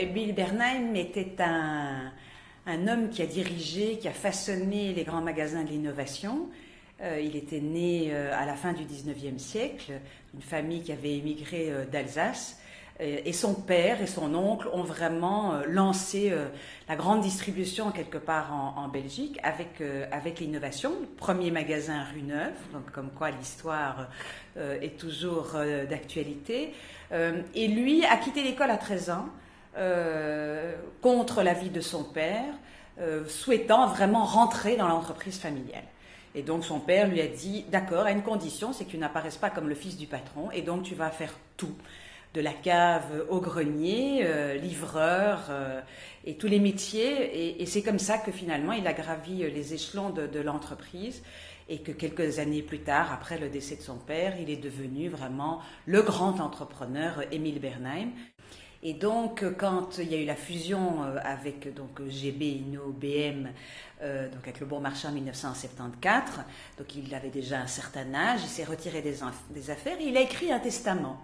Emile Bernheim était un homme qui a dirigé, qui a façonné les grands magasins de l'innovation. Il était né à la fin du 19e siècle, une famille qui avait émigré d'Alsace. Et son père et son oncle ont vraiment lancé la grande distribution quelque part en Belgique avec l'innovation. Premier magasin rue Neuve, donc comme quoi l'histoire est toujours d'actualité. Et lui a quitté l'école à 13 ans contre l'avis de son père, souhaitant vraiment rentrer dans l'entreprise familiale. Et donc son père lui a dit, d'accord, à une condition, c'est que tu n'apparaisses pas comme le fils du patron, et donc tu vas faire tout. De la cave au grenier, livreur, et tous les métiers. Et c'est comme ça que finalement il a gravi les échelons de l'entreprise, et que quelques années plus tard, après le décès de son père, il est devenu vraiment le grand entrepreneur Emile Bernheim. Et donc, quand il y a eu la fusion avec donc GB, Inno, BM, donc avec le Bon Marché en 1974, donc il avait déjà un certain âge, il s'est retiré des affaires, et il a écrit un testament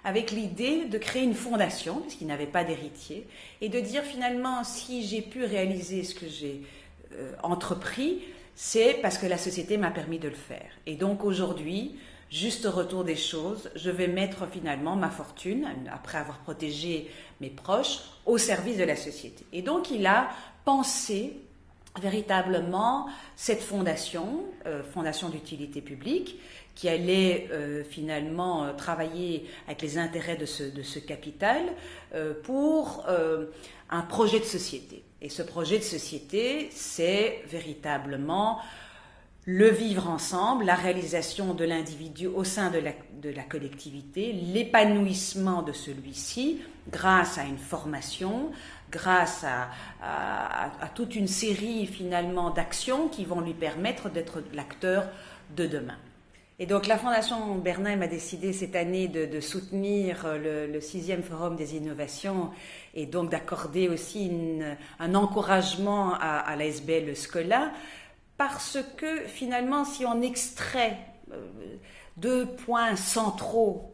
avec l'idée de créer une fondation, puisqu'il n'avait pas d'héritier, et de dire finalement, si j'ai pu réaliser ce que j'ai entrepris, c'est parce que la société m'a permis de le faire. Et donc aujourd'hui, juste au retour des choses, je vais mettre finalement ma fortune, après avoir protégé mes proches, au service de la société. Et donc il a pensé véritablement cette fondation, fondation d'utilité publique, qui allait finalement travailler avec les intérêts de ce capital pour un projet de société. Et ce projet de société, c'est véritablement le vivre ensemble, la réalisation de l'individu au sein de la collectivité, l'épanouissement de celui-ci grâce à une formation, grâce à toute une série finalement d'actions qui vont lui permettre d'être l'acteur de demain. Et donc la Fondation Bernheim a décidé cette année de soutenir le 6e Forum des innovations et donc d'accorder aussi un encouragement à la SBL Scola, parce que finalement si on extrait 2 points centraux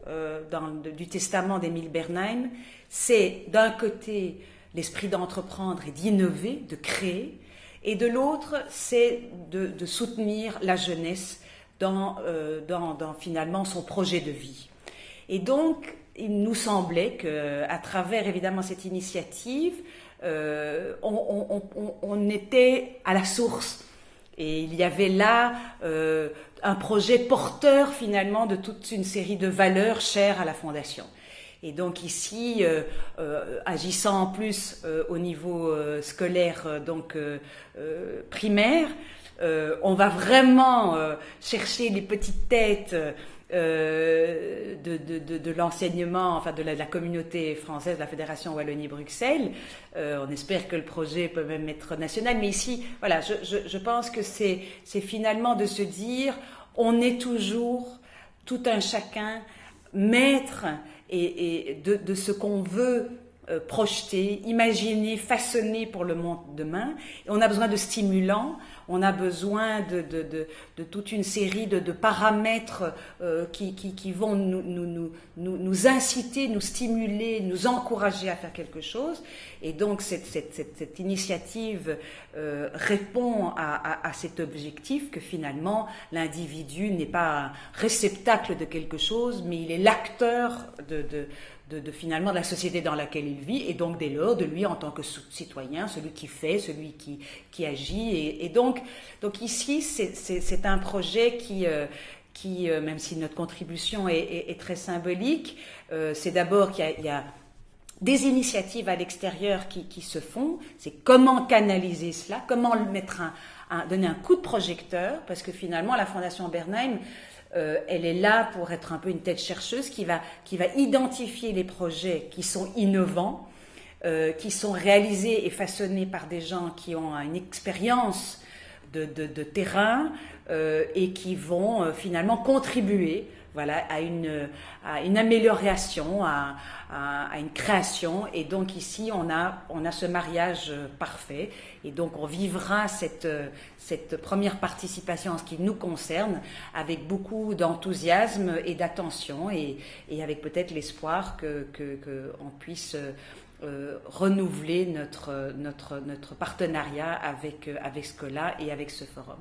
du testament d'Emile Bernheim, c'est d'un côté l'esprit d'entreprendre et d'innover, de créer, et de l'autre c'est de soutenir la jeunesse dans finalement son projet de vie. Et donc, il nous semblait qu'à travers évidemment cette initiative, on était à la source. Et il y avait là un projet porteur finalement de toute une série de valeurs chères à la Fondation. Et donc ici, agissant en plus au niveau scolaire, donc primaire, on va vraiment chercher les petites têtes de l'enseignement, enfin de la communauté française, de la Fédération Wallonie-Bruxelles. On espère que le projet peut même être national, mais ici, voilà, je pense que c'est finalement de se dire, on est toujours tout un chacun maître et de ce qu'on veut projeter, imaginer, façonner pour le monde demain. Et on a besoin de stimulants, on a besoin de toute une série de paramètres qui vont nous inciter, nous stimuler, nous encourager à faire quelque chose. Et donc cette initiative répond à cet objectif que finalement l'individu n'est pas un réceptacle de quelque chose, mais il est l'acteur finalement de la société dans laquelle il vit, et donc dès lors de lui en tant que citoyen, celui qui fait, celui qui agit. Et donc ici c'est un projet qui même si notre contribution est très symbolique, c'est d'abord qu'il y a des initiatives à l'extérieur qui se font. C'est comment canaliser cela, comment donner un coup de projecteur, parce que finalement la Fondation Bernheim, elle est là pour être un peu une tête chercheuse qui va identifier les projets qui sont innovants, qui sont réalisés et façonnés par des gens qui ont une expérience de terrain et qui vont finalement contribuer, voilà, à une amélioration, à une création. Et donc ici on a ce mariage parfait, et donc on vivra cette première participation en ce qui nous concerne avec beaucoup d'enthousiasme et d'attention, et avec peut-être l'espoir que on puisse renouveler notre partenariat avec Scola et avec ce forum.